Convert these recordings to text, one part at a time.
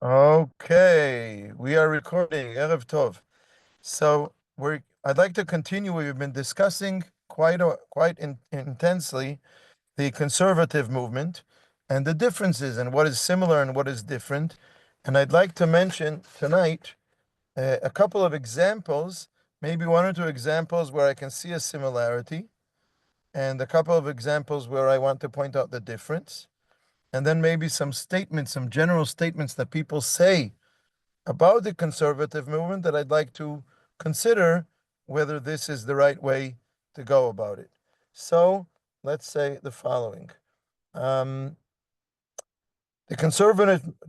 Okay, we are recording. Erev Tov. So I'd like to continue. We've been discussing quite intensely the conservative movement and the differences and what is similar and what is different. And I'd like to mention tonight a couple of examples, maybe one or two examples where I can see a similarity, and a couple of examples where I want to point out the difference. And then maybe some statements, some general statements that people say about the conservative movement that I'd like to consider whether this is the right way to go about it. So let's say the following. The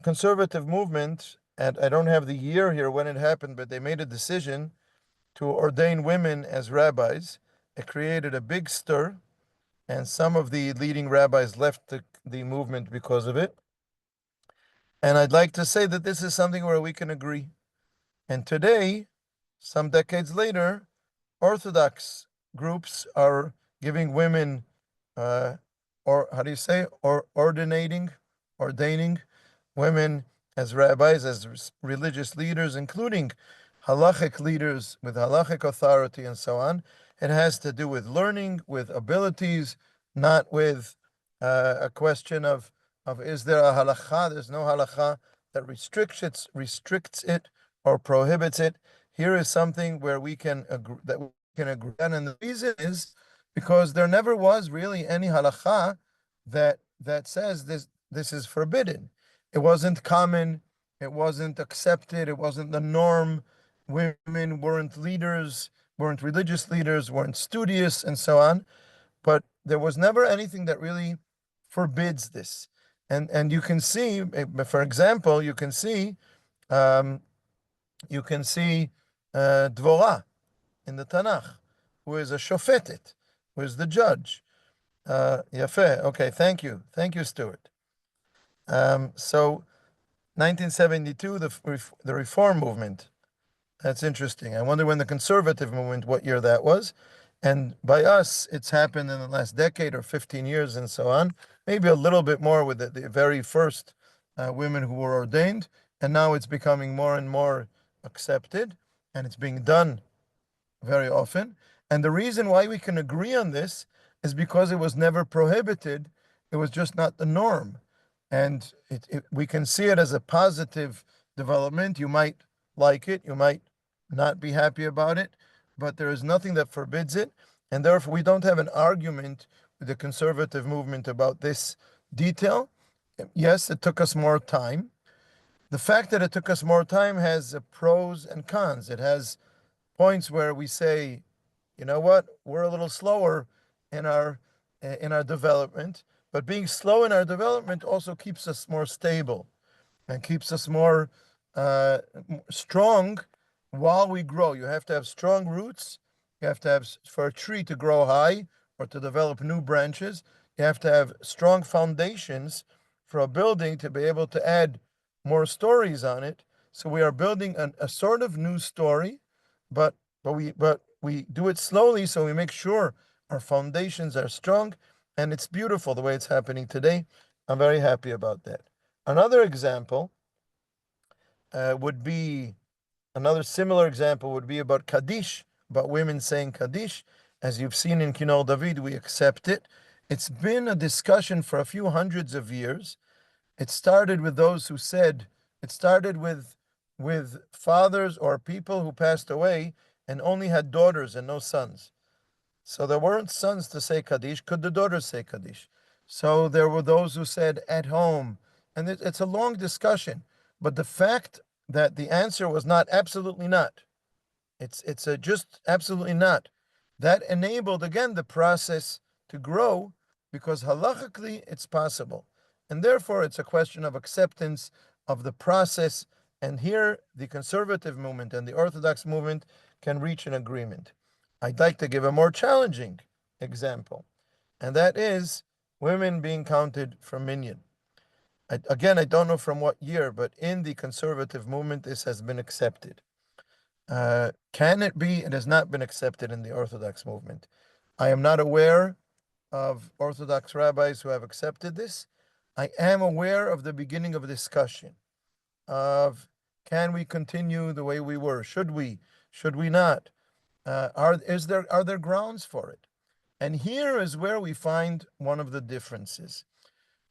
conservative movement, and I don't have the year here when it happened, but they made a decision to ordain women as rabbis. It created a big stir, and some of the leading rabbis left the movement because of it. And I'd like to say that this is something where we can agree. And today, some decades later, Orthodox groups are giving women, or how do you say, or ordaining women as rabbis, as religious leaders, including halachic leaders with halachic authority and so on. It has to do with learning, with abilities, not with a question of is there a halacha? There's no halacha that restricts it or prohibits it. Here is something where we can agree on, and the reason is because there never was really any halacha that says this is forbidden. It wasn't common, it wasn't accepted, it wasn't the norm. Women weren't leaders, weren't religious leaders, weren't studious, and so on. But there was never anything that really forbids this. And you can see, for example, um, you can see Dvorah in the Tanakh, who is a shofetet, who is the judge. Yafeh. Okay, thank you. Thank you, Stuart. So 1972, the Reform movement. That's interesting. I wonder when the conservative movement, what year that was. And by us, it's happened in the last decade or 15 years and so on. Maybe a little bit more with the very first women who were ordained. And now it's becoming more and more accepted, and it's being done very often. And the reason why we can agree on this is because it was never prohibited. It was just not the norm. And we can see it as a positive development. You might like it, you might not be happy about it, but there is nothing that forbids it. And therefore, we don't have an argument with the conservative movement about this detail. Yes, it took us more time. The fact that it took us more time has pros and cons. It has points where we say, you know what, we're a little slower in our development, but being slow in our development also keeps us more stable and keeps us more strong while we grow. You have to have strong roots. You have to have, for a tree to grow high or to develop new branches, you have to have strong foundations for a building to be able to add more stories on it. So we are building a sort of new story, but we do it slowly, so we make sure our foundations are strong, and it's beautiful the way it's happening today. I'm very happy about that. Another example would be another similar example would be about Kaddish, about women saying Kaddish. As you've seen in Kinol David, we accept it. It's been a discussion for a few hundreds of years. It started with those who said, it started with fathers or people who passed away and only had daughters and no sons. So there weren't sons to say Kaddish. Could the daughters say Kaddish? So there were those who said at home. And it's a long discussion. But the fact that the answer was not absolutely not, it's a just absolutely not, that enabled again the process to grow because halachically it's possible. And therefore it's a question of acceptance of the process. And here the conservative movement and the Orthodox movement can reach an agreement. I'd like to give a more challenging example, and that is women being counted for minyan. Again, I don't know from what year, but in the conservative movement, this has been accepted. Can it be? It has not been accepted in the Orthodox movement. I am not aware of Orthodox rabbis who have accepted this. I am aware of the beginning of a discussion. of can we continue the way we were? Should we? Should we not? Are there grounds for it? And here is where we find one of the differences,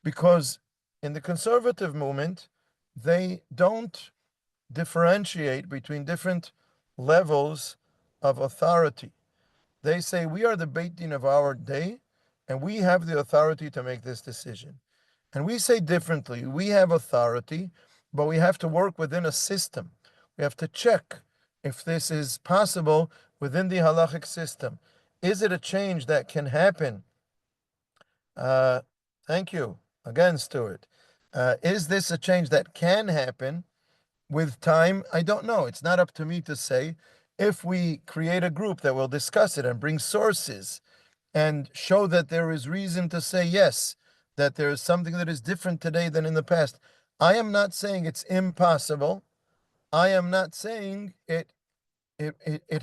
because in the conservative movement, they don't differentiate between different levels of authority. They say we are the Beit Din of our day, and we have the authority to make this decision. And we say differently. We have authority, but we have to work within a system. We have to check if this is possible within the halachic system. Is it a change that can happen? Thank you again, Stuart. Is this a change that can happen with time? I don't know. It's not up to me to say. If we create a group that will discuss it and bring sources and show that there is reason to say yes, that there is something that is different today than in the past. I am not saying it's impossible. I am not saying it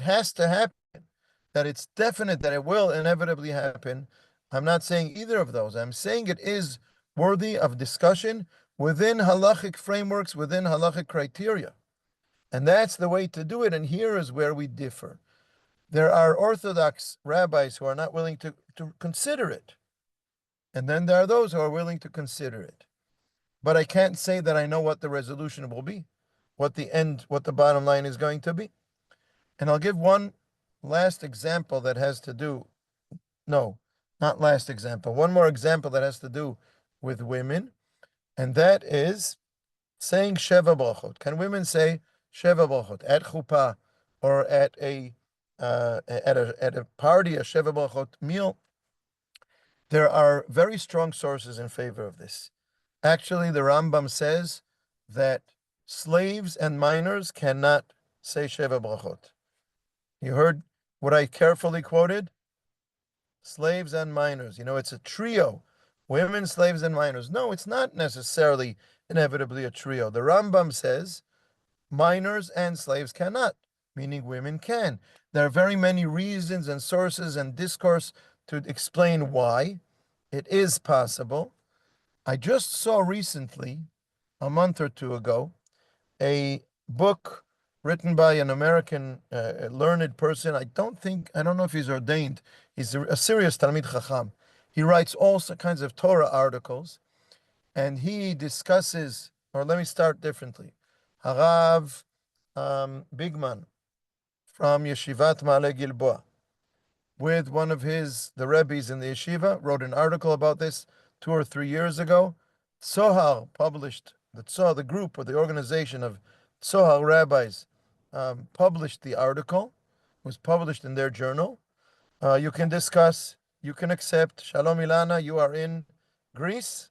has to happen, that it's definite that it will inevitably happen. I'm not saying either of those. I'm saying it is worthy of discussion within halachic frameworks, within halachic criteria. And that's the way to do it. And here is where we differ. There are Orthodox rabbis who are not willing to consider it. And then there are those who are willing to consider it. But I can't say that I know what the resolution will be, what the bottom line is going to be. And I'll give one last example that has to do, no, not last example, one more example that has to do with women. And that is saying Sheva Brachot. Can women say Sheva Brachot at chuppah or at a party, a Sheva Brachot meal? There are very strong sources in favor of this. Actually, the Rambam says that slaves and minors cannot say Sheva Brachot. You heard what I carefully quoted? Slaves and minors. It's a trio. Women, slaves, and minors. No, it's not necessarily inevitably a trio. The Rambam says minors and slaves cannot, meaning women can. There are very many reasons and sources and discourse to explain why it is possible. I just saw recently, a month or two ago, a book written by an American learned person. I don't know if he's ordained. He's a serious Talmid Chacham. He writes all kinds of Torah articles, and he discusses, or let me start differently. Harav Bigman from Yeshivat Ma'ale Gilboa, with one of the Rebbes in the yeshiva, wrote an article about this 2 or 3 years ago. Tzohar published, the group or the organization of Tzohar rabbis published the article. It was published in their journal. You can discuss, you can accept. Shalom Ilana, you are in Greece.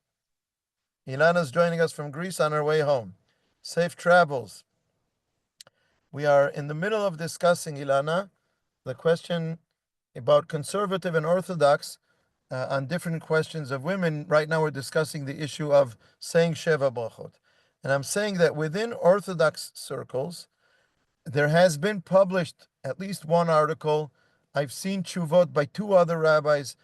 Ilana's joining us from Greece on her way home. Safe travels. We are in the middle of discussing, Ilana, the question about conservative and Orthodox on different questions of women. Right now we're discussing the issue of saying Sheva Brachot. And I'm saying that within Orthodox circles, there has been published at least one article. I've seen tshuvot by 2 other rabbis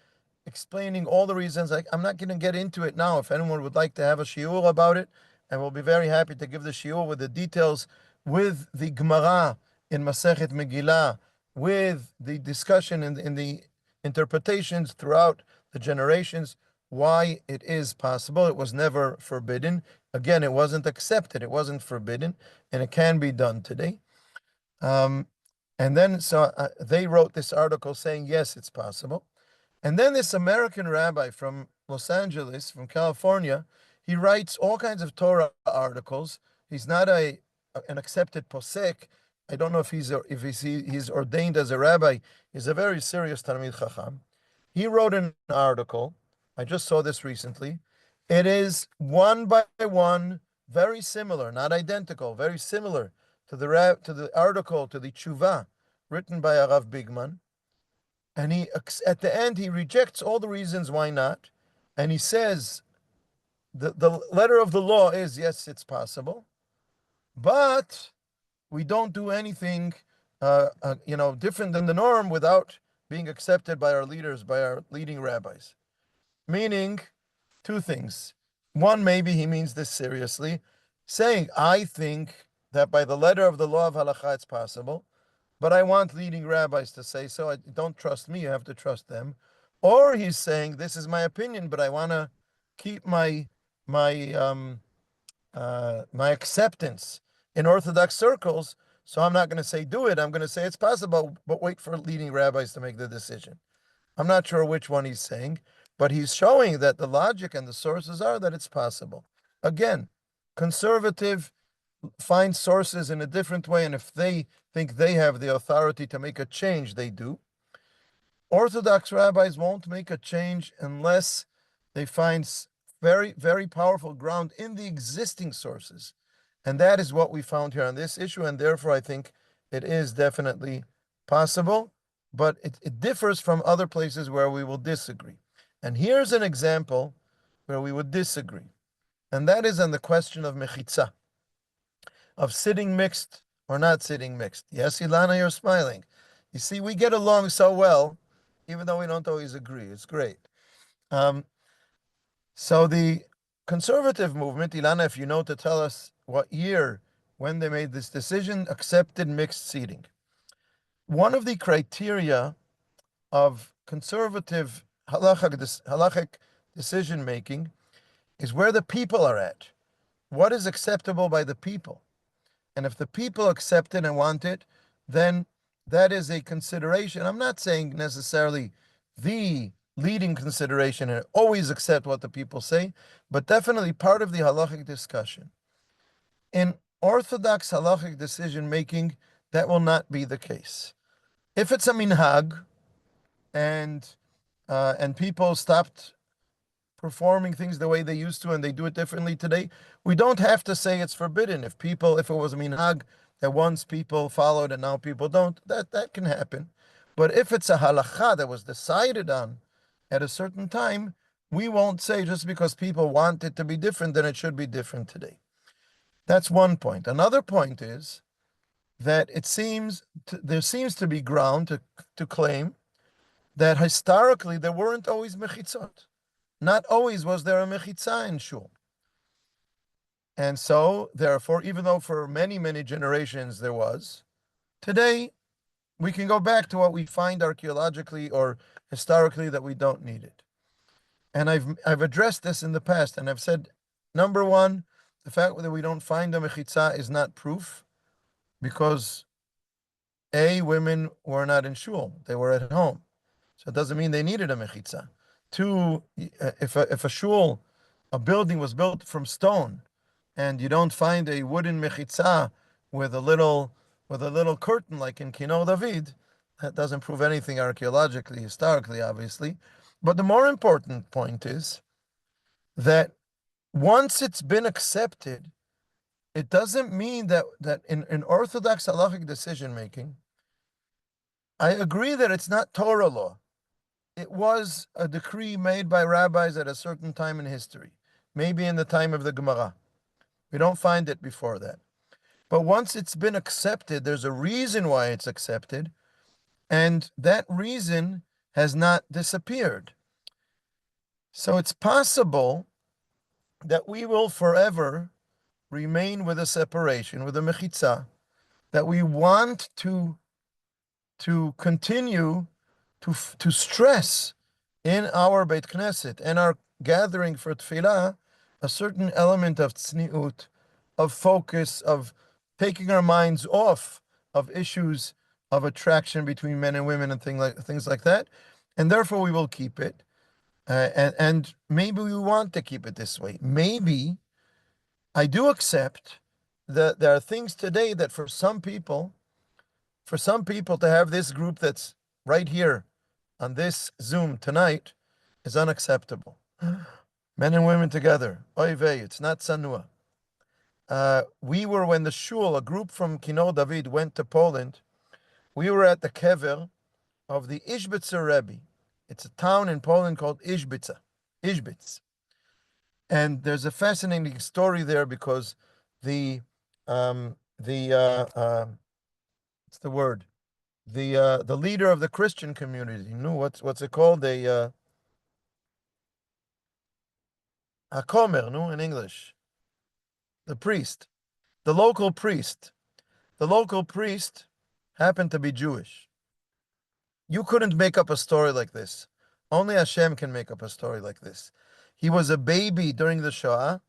explaining all the reasons. I'm not going to get into it now. If anyone would like to have a shiur about it, and we'll be very happy to give the shiur with the details, with the Gemara in Masechet Megillah, with the discussion in the interpretations throughout the generations, why it is possible. It was never forbidden. Again, it wasn't accepted. It wasn't forbidden, and it can be done today. And then they wrote this article saying, yes, it's possible. And then this American rabbi from Los Angeles, from California, he writes all kinds of Torah articles. He's not an accepted posek. I don't know if he's ordained as a rabbi. He's a very serious Talmid Chacham. He wrote an article. I just saw this recently. It is one by one, very similar, not identical, very similar to the article, to the tshuva written by Arav Bigman. And at the end, he rejects all the reasons why not. And he says, the letter of the law is, yes, it's possible, but we don't do anything, different than the norm without being accepted by our leaders, by our leading rabbis. Meaning, 2 things. One, maybe he means this seriously. saying, I think that by the letter of the law of halakha it's possible, but I want leading rabbis to say so. Don't trust me, you have to trust them. Or he's saying, this is my opinion, but I want to keep my acceptance in Orthodox circles. So I'm not going to say do it. I'm going to say it's possible, but wait for leading rabbis to make the decision. I'm not sure which one he's saying, but he's showing that the logic and the sources are that it's possible. Again, conservative find sources in a different way, and if they think they have the authority to make a change, they do. Orthodox rabbis won't make a change unless they find very, very powerful ground in the existing sources. And that is what we found here on this issue, and therefore I think it is definitely possible, but it differs from other places where we will disagree. And here's an example where we would disagree, and that is on the question of mechitza, of sitting mixed or not sitting mixed. Yes, Ilana, you're smiling. You see, we get along so well, even though we don't always agree. It's great. So the conservative movement, Ilana, if you know to tell us what year, when they made this decision, accepted mixed seating. One of the criteria of conservative halachic decision making is where the people are at. What is acceptable by the people? And if the people accept it and want it, then that is a consideration. I'm not saying necessarily the leading consideration and always accept what the people say, but definitely part of the halachic discussion. In Orthodox halachic decision making, that will not be the case. If it's a minhag and people stopped performing things the way they used to and they do it differently today, we don't have to say it's forbidden. If it was a minhag that once people followed and now people don't, that can happen. But if it's a halacha that was decided on at a certain time, we won't say just because people want it to be different, then it should be different today. That's one point. Another point is that there seems to be ground to claim that historically there weren't always mechitzot. Not always was there a mechitza in shul. And so, therefore, even though for many, many generations there was, today we can go back to what we find archaeologically or historically that we don't need it. And I've addressed this in the past, and I've said, number one, the fact that we don't find a mechitza is not proof, because women were not in shul; they were at home, so it doesn't mean they needed a mechitza. Two, if a shul, a building was built from stone, and you don't find a wooden mechitza with a little curtain like in Kino David, that doesn't prove anything archaeologically, historically, obviously. But the more important point is that once it's been accepted, it doesn't mean that in Orthodox halachic decision making, I agree that it's not Torah law. It was a decree made by rabbis at a certain time in history, maybe in the time of the Gemara. We don't find it before that. But once it's been accepted, there's a reason why it's accepted, and that reason has not disappeared. So it's possible that we will forever remain with a separation, with a mechitza, that we want to continue to stress in our Beit Knesset and our gathering for tefillah a certain element of tzniut, of focus, of taking our minds off of issues of attraction between men and women and things like that, and therefore we will keep it. And maybe we want to keep it this way. Maybe I do accept that there are things today that for some people to have this group that's right here on this Zoom tonight is unacceptable. Men and women together. Oy vey, it's not sanua. We were, when the shul, a group from Kino David, went to Poland, we were at the kever of the Ishbitzer Rebbe. It's a town in Poland called Ishbitz. And there's a fascinating story there because the what's the word? The leader of the Christian community, you know what's it called? A Komer, no, in English. The priest, the local priest, the local priest happened to be Jewish. You couldn't make up a story like this. Only Hashem can make up a story like this. He was a baby during the Shoah,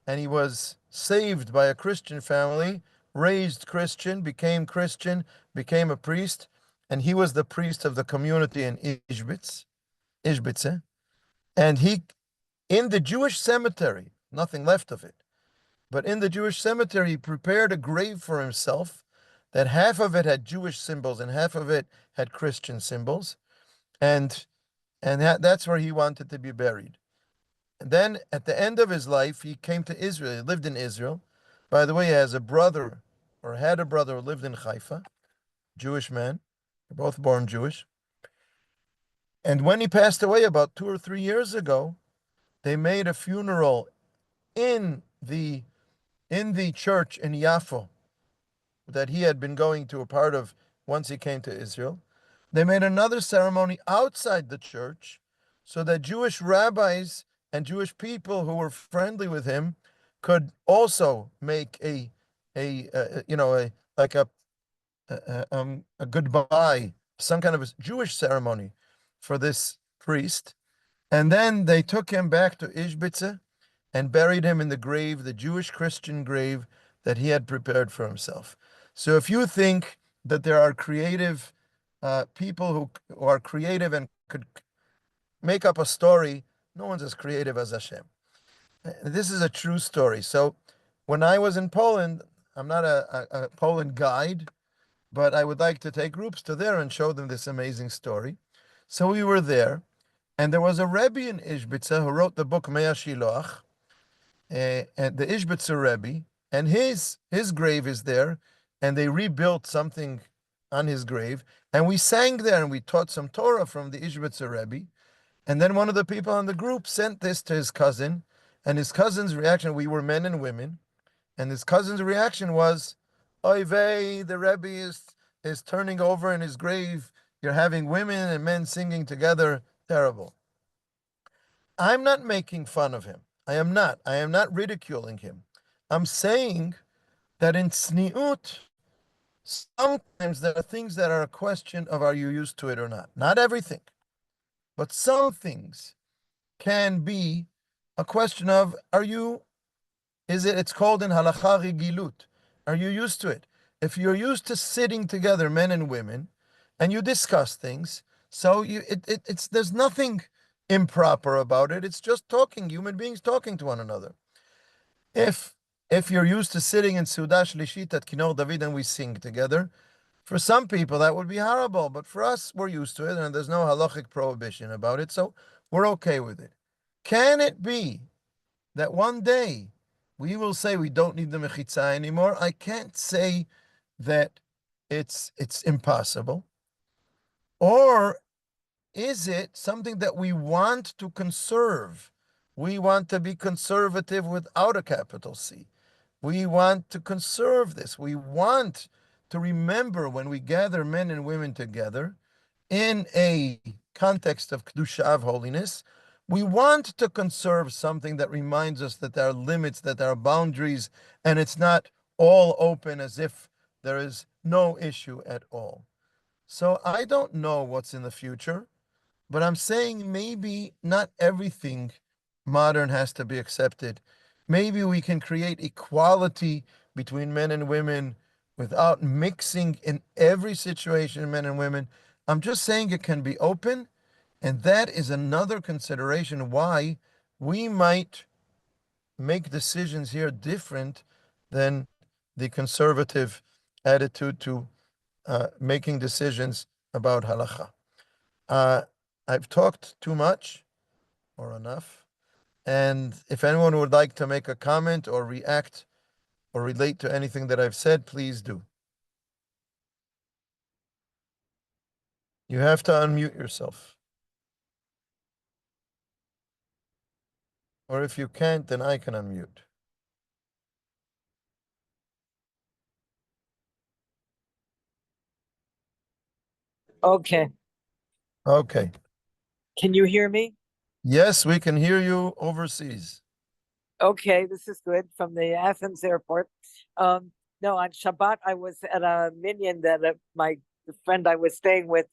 and he was saved by a Christian family, raised Christian, became a priest, and he was the priest of the community in Ishbitz, and he, in the Jewish cemetery, nothing left of it, but in the Jewish cemetery, he prepared a grave for himself that half of it had Jewish symbols and half of it had Christian symbols, and that's where he wanted to be buried. And then at the end of his life, he came to Israel. He lived in Israel. By the way, he has a brother, or had a brother who lived in Haifa, Jewish man. They're both born Jewish. And when he passed away about 2 or 3 years ago, they made a funeral in the church in Yafo that he had been going to a part of once he came to Israel. They made another ceremony outside the church so that Jewish rabbis and Jewish people who were friendly with him could also make a like a goodbye, some kind of a Jewish ceremony for this priest. And then they took him back to Ishbitze and buried him in the grave, the Jewish Christian grave that he had prepared for himself. So if you think that there are creative people who are creative and could make up a story, no one's as creative as Hashem. This is a true story. So when I was in Poland, I'm not a Poland guide, but I would like to take groups to there and show them this amazing story. So we were there, and there was a Rebbe in Ishbitze who wrote the book Mea Shiloach, and the Ishbitzer Rebbe, and his grave is there, and they rebuilt something on his grave, and we sang there, and we taught some Torah from the Ishbitzer Rebbe, and then one of the people in the group sent this to his cousin, and his cousin's reaction, we were men and women, and his cousin's reaction was, oy vey, the Rebbe is turning over in his grave, you're having women and men singing together, terrible. I'm not making fun of him. I am not. I am not ridiculing him. I'm saying that in tzniut, sometimes there are things that are a question of are you used to it or not. Not everything, but some things can be a question of it's called in halacha regilut. Are you used to it? If you're used to sitting together, men and women, and you discuss things, so there's nothing improper about it. It's just talking, human beings talking to one another. If you're used to sitting in Suda Shlishit at Kinor David and we sing together, for some people that would be horrible, but for us, we're used to it and there's no halachic prohibition about it, so we're okay with it. Can it be that one day we will say we don't need the mechitza anymore? I can't say that it's impossible. Or is it something that we want to conserve? We want to be conservative without a capital C. We want to conserve this. We want to remember when we gather men and women together in a context of kedusha, of holiness. We want to conserve something that reminds us that there are limits, that there are boundaries, and it's not all open as if there is no issue at all. So I don't know what's in the future. But I'm saying maybe not everything modern has to be accepted. Maybe we can create equality between men and women without mixing in every situation men and women. I'm just saying it can be open, and that is another consideration why we might make decisions here different than the conservative attitude to making decisions about halacha. I've talked too much or enough. And if anyone would like to make a comment or react or relate to anything that I've said, please do. You have to unmute yourself. Or if you can't, then I can unmute. Okay. Okay. Can you hear me? Yes, we can hear you overseas. Okay, this is good from the Athens airport. No, on Shabbat, I was at a minyan that my friend I was staying with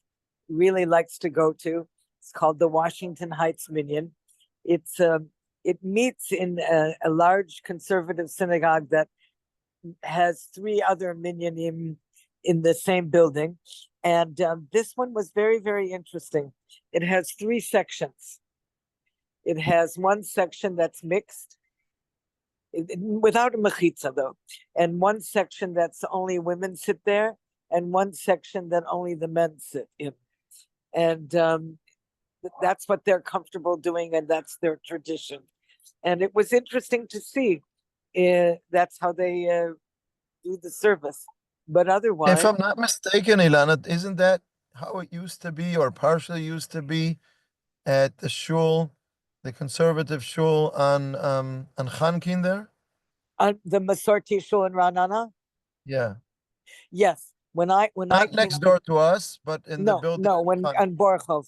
really likes to go to. It's called the Washington Heights Minyan. It's it meets in a large conservative synagogue that has three other minyanim in the same building, and this one was very, very interesting. It has three sections. It has one section that's mixed without a mechitza though, and one section that's only women sit there, and one section that only the men sit in, and that's what they're comfortable doing, and that's their tradition. And it was interesting to see. That's how they do the service, but If otherwise, I'm not mistaken, Ilana, isn't that how it used to be, or partially used to be, at the shul, the conservative shul on Khankin there? the Masorti shul in Ranana. Yeah, Yes, when I not came next to door to us, but in the no building no when on on Borchov,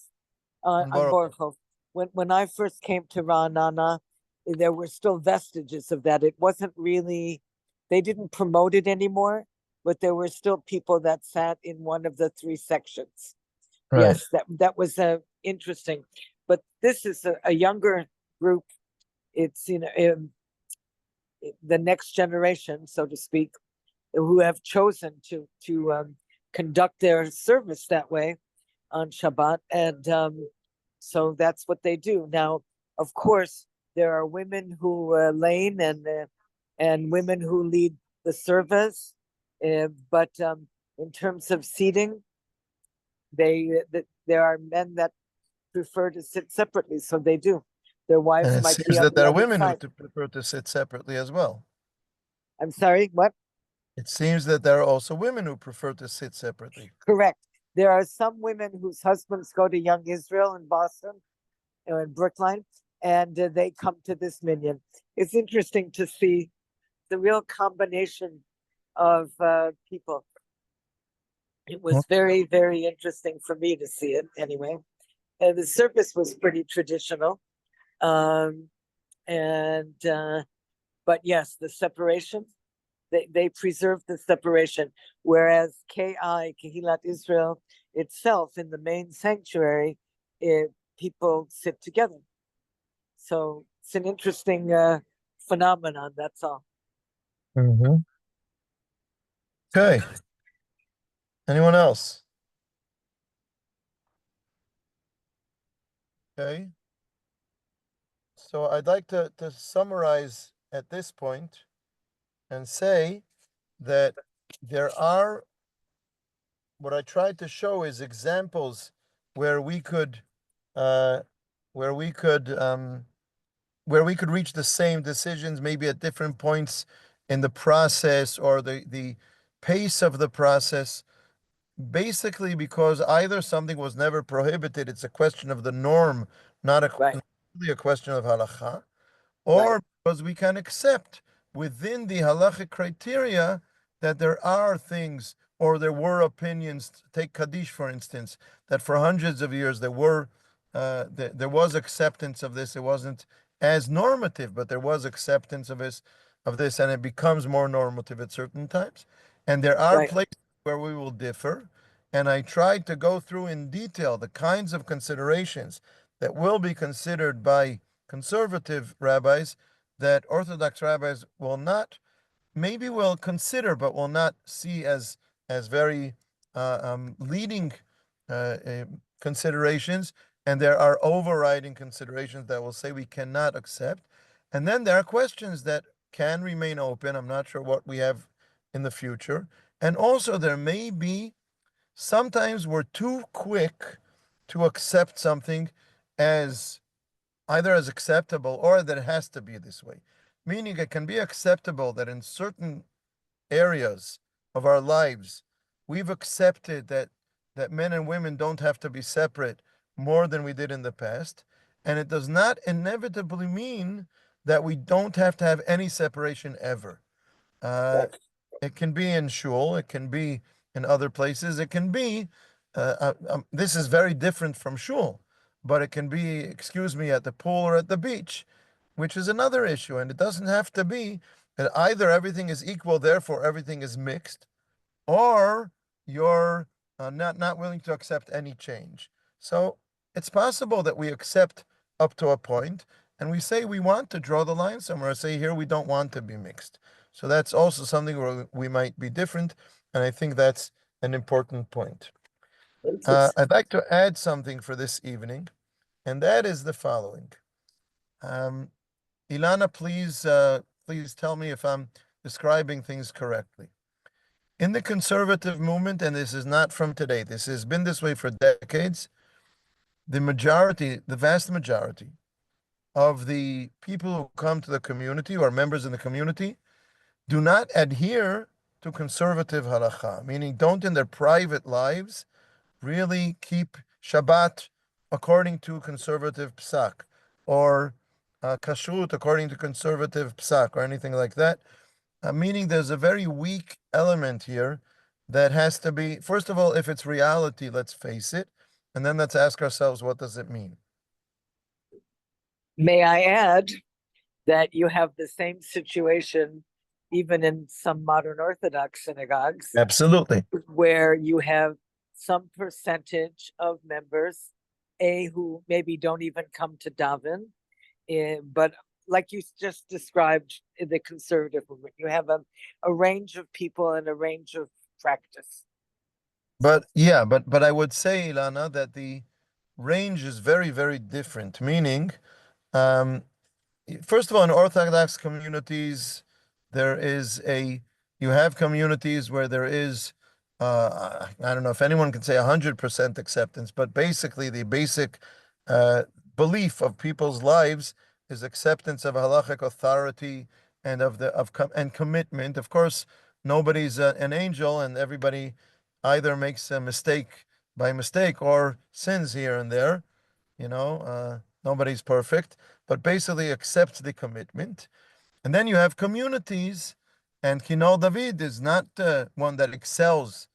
on Baruch. Borchov. When I first came to Ranana, there were still vestiges of that. It wasn't really, they didn't promote it anymore, but there were still people that sat in one of the three sections. Right. Yes, that was interesting. But this is a younger group. It's the next generation, so to speak, who have chosen to conduct their service that way on Shabbat, and so that's what they do. Now, of course, there are women who lane and women who lead the service, but in terms of seating, there are men that prefer to sit separately, so they do. Their And wives it might be seems on that the there are other women who side. prefer to sit separately as well. I'm sorry, what? It seems that there are also women who prefer to sit separately. Correct. There are some women whose husbands go to Young Israel in Boston, in Brookline, and they come to this minyan. It's interesting to see the real combination of people. It was very, very interesting for me to see it anyway. And the service was pretty traditional. Um, and but yes, the separation, they preserved the separation. Whereas Kehilat Israel itself in the main sanctuary, people sit together. So it's an interesting phenomenon. That's all. Mhm. Okay. Anyone else? Okay. So I'd like to summarize at this point and say that there are, what I tried to show is examples where we could uh, where we could where we could reach the same decisions, maybe at different points in the process, or the pace of the process, basically because either something was never prohibited, it's a question of the norm, not Right, really a question of halakha, right, or because we can accept within the halachic criteria that there are things, or there were opinions. Take Kaddish, for instance, that for hundreds of years there was acceptance of this. It wasn't as normative, but there was acceptance of this, and it becomes more normative at certain times. And there are right, places where we will differ. And I tried to go through in detail the kinds of considerations that will be considered by conservative rabbis that Orthodox rabbis will not, maybe will consider, but will not see as very leading considerations. And there are overriding considerations that will say we cannot accept. And then there are questions that can remain open. I'm not sure what we have in the future. And also, there may be, sometimes we're too quick to accept something as either as acceptable or that it has to be this way. Meaning, it can be acceptable that in certain areas of our lives, we've accepted that men and women don't have to be separate more than we did in the past. And it does not inevitably mean that we don't have to have any separation ever. Uh, right. it can be in shul, it can be in other places, it can be, this is very different from shul, but it can be, excuse me, at the pool or at the beach. which is another issue. And it doesn't have to be that either everything is equal, therefore everything is mixed, or you're not willing to accept any change. So it's possible that we accept up to a point, and we say we want to draw the line somewhere. Say here we don't want to be mixed. So that's also something where we might be different, and I think that's an important point. Interesting. I'd like to add something for this evening, and that is the following. Um, Ilana, please tell me if I'm describing things correctly. In the conservative movement, and this is not from today, this has been this way for decades, the majority, the vast majority of the people who come to the community or members in the community do not adhere to conservative halacha, meaning don't in their private lives really keep Shabbat according to conservative psak, or kashrut according to conservative psak, or anything like that. Meaning there's a very weak element here that has to be, first of all, if it's reality, let's face it, and then let's ask ourselves, what does it mean? May I add that you have the same situation even in some modern Orthodox synagogues, Absolutely. where you have some percentage of members, who maybe don't even come to daven, but like you just described in the conservative movement, you have a range of people and a range of practice. But yeah, but I would say, Ilana, that the range is very, very different. Meaning, um, first of all, in Orthodox communities, there is a you have communities where there is I don't know if anyone can say 100% acceptance, but basically the basic uh, belief of people's lives is acceptance of halachic authority and and commitment. Of course, nobody's an angel, and everybody either makes a mistake by mistake or sins here and there. Nobody's perfect, but basically accepts the commitment. And then you have communities, and Kinol David is not one that excels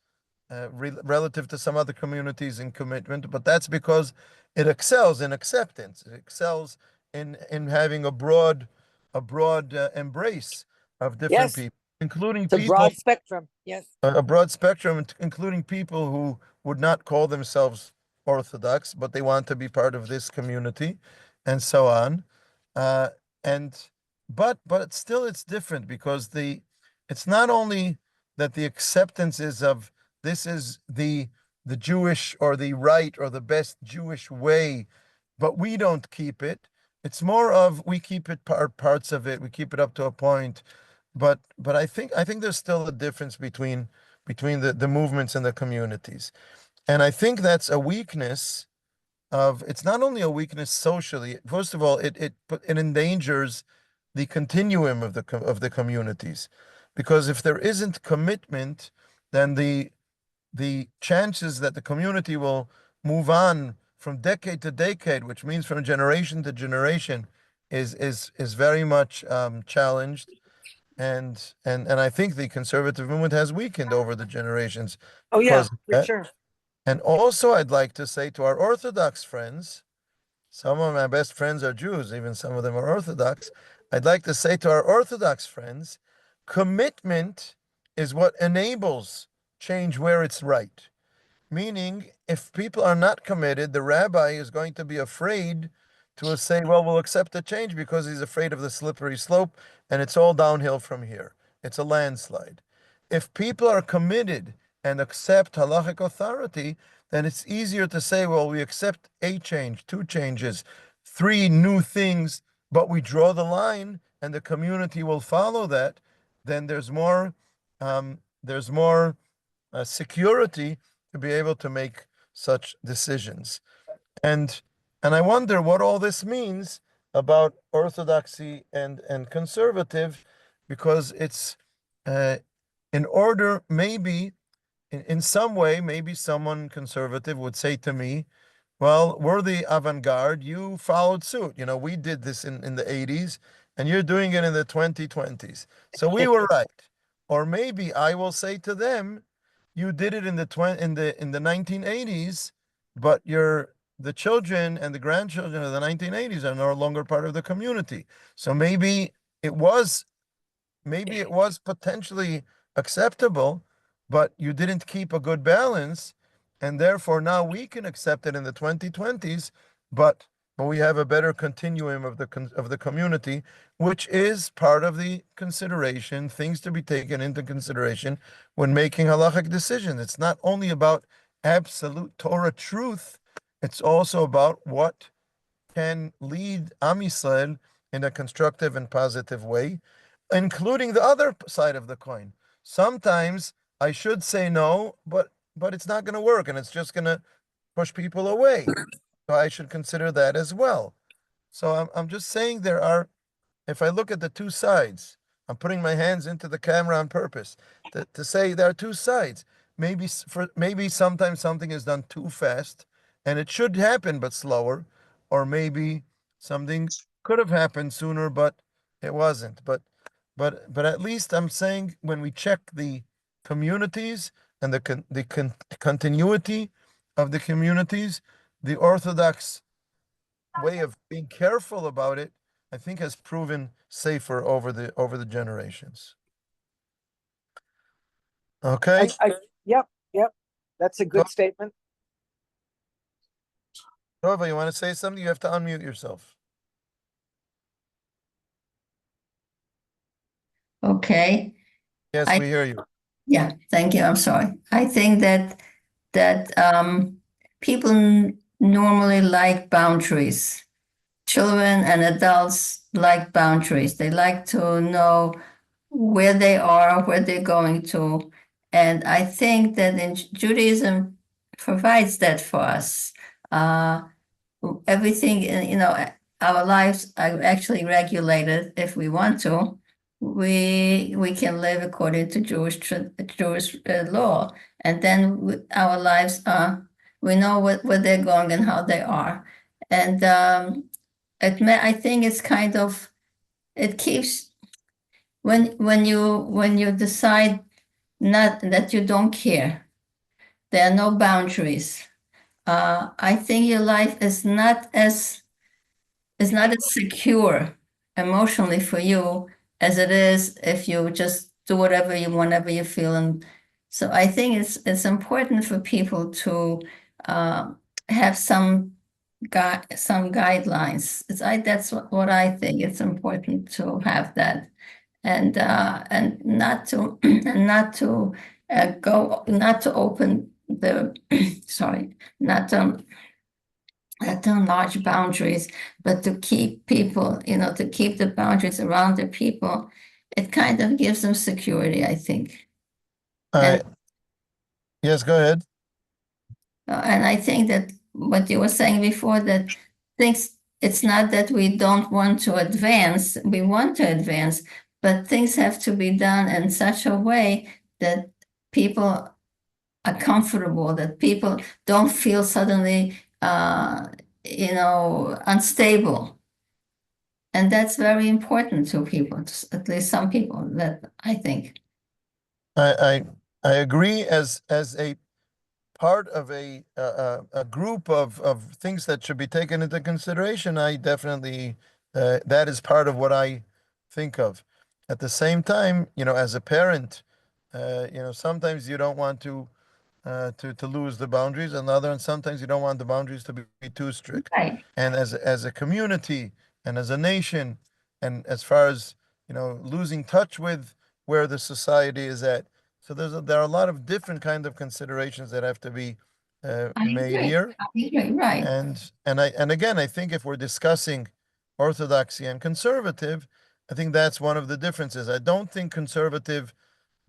relative to some other communities in commitment, but that's because it excels in acceptance. It excels in having a broad embrace of different Yes, people, including it's a people broad spectrum. Yes. a broad spectrum, including people who would not call themselves Orthodox, but they want to be part of this community, and so on. Uh, and but still, it's different because it's not only that the acceptance is of this is the Jewish or the right or the best Jewish way, but we don't keep it. It's more of we keep it parts of it. We keep it up to a point, but I think there's still a difference between the movements and the communities. And I think that's a weakness of it's not only a weakness socially. First of all, it endangers the continuum of the communities. Because if there isn't commitment, then the chances that the community will move on from decade to decade, which means from generation to generation, is very much challenged. And I think the conservative movement has weakened over the generations Oh, yeah, because of for that. sure. And also, I'd like to say to our Orthodox friends, some of my best friends are Jews, even some of them are Orthodox. I'd like to say to our Orthodox friends, commitment is what enables change where it's right. Meaning, if people are not committed, the rabbi is going to be afraid to say, well, we'll accept the change because he's afraid of the slippery slope and it's all downhill from here. It's a landslide. If people are committed and accept halachic authority, then it's easier to say, well, we accept a change, two changes, three new things, but we draw the line and the community will follow that. Then there's more security to be able to make such decisions. And and I wonder what all this means about orthodoxy and conservative, because it's uh, in order, maybe in some way, maybe someone conservative would say to me, well, we're the avant-garde. You followed suit. We did this in the 80s, and you're doing it in the 2020s. So we were right. Or maybe I will say to them, you did it in the 1980s, but the children and the grandchildren of the 1980s are no longer part of the community. So it was maybe it was potentially acceptable, but you didn't keep a good balance, and therefore now we can accept it in the 2020s, but we have a better continuum of the community, which is part of the consideration, things to be taken into consideration when making halachic decisions. It's not only about absolute Torah truth, it's also about what can lead Am Yisrael in a constructive and positive way, including the other side of the coin. Sometimes I should say no, but it's not going to work, and it's just going to push people away. So I should consider that as well. So I'm just saying if I look at the two sides, I'm putting my hands into the camera on purpose to say there are two sides. Maybe sometimes something is done too fast, and it should happen but slower, or maybe something could have happened sooner but it wasn't. But at least I'm saying when we check the communities and continuity of the communities, the Orthodox way of being careful about it, I think, has proven safer over the generations. Okay. Yep, yep. That's a good statement. Tova, you want to say something? You have to unmute yourself. Okay. Yes, we hear you. Yeah, thank you. I'm sorry. I think that people normally like boundaries. Children and adults like boundaries. They like to know where they are, where they're going to. And I think that in Judaism provides that for us. Everything, our lives are actually regulated if we want to. We can live according to Jewish law, and then our lives are. We know where they're going and how they are, and I think it's kind of it keeps when you decide not that you don't care, there are no boundaries. I think your life is not as secure emotionally for you as it is if you just do whatever you whenever you feel. And so I think it's important for people to uh, have some guidelines. That's what I think. It's important to have that, and not to and not to open the sorry, not to enlarge boundaries, but to keep people, to keep the boundaries around the people. It kind of gives them security, I think. And Yes, go ahead. and I think that what you were saying before, that things, it's not that we don't want to advance, we want to advance, but things have to be done in such a way that people are comfortable, that people don't feel suddenly, unstable. And that's very important to people, at least some people, that I think. I agree as a part of a group of things that should be taken into consideration. I definitely that is part of what I think of. At the same time, as a parent, sometimes you don't want to lose the boundaries, and sometimes you don't want the boundaries to be too strict. Right. And as a community and as a nation, and as far as losing touch with where the society is at. So there are a lot of different kind of considerations that have to be I made agree. here. I agree, right. And again, I think if we're discussing orthodoxy and conservative, I think that's one of the differences. I don't think conservative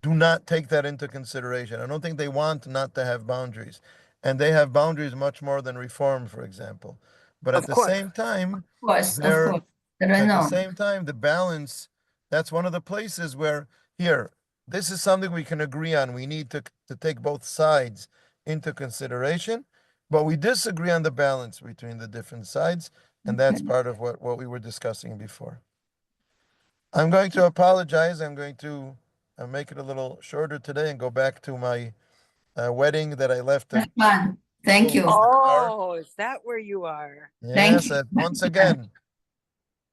do not take that into consideration. I don't think they want not to have boundaries. And they have boundaries much more than Reform, for example. But at Of the course. same time, Of course, they're that I at the know. same time, the balance, that's one of the places where here, this is something we can agree on. We need to take both sides into consideration, but we disagree on the balance between the different sides, and that's Okay. part of what we were discussing before. I'm going to apologize. I'm going to make it a little shorter today and go back to my wedding that I left Have fun. Thank you. the car. Oh, is that where you are? Thank Yes, you. once again,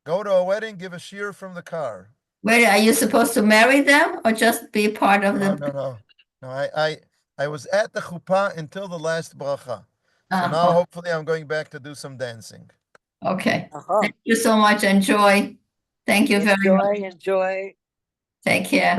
go to a wedding, give a shear from the car. Wait, are you supposed to marry them or just be part of No, the? no, no. No, I was at the chuppah until the last bracha. So now Oh, hopefully I'm going back to do some dancing. okay. Uh-huh. Thank you so much. Enjoy. Thank you very much. Enjoy. Take care.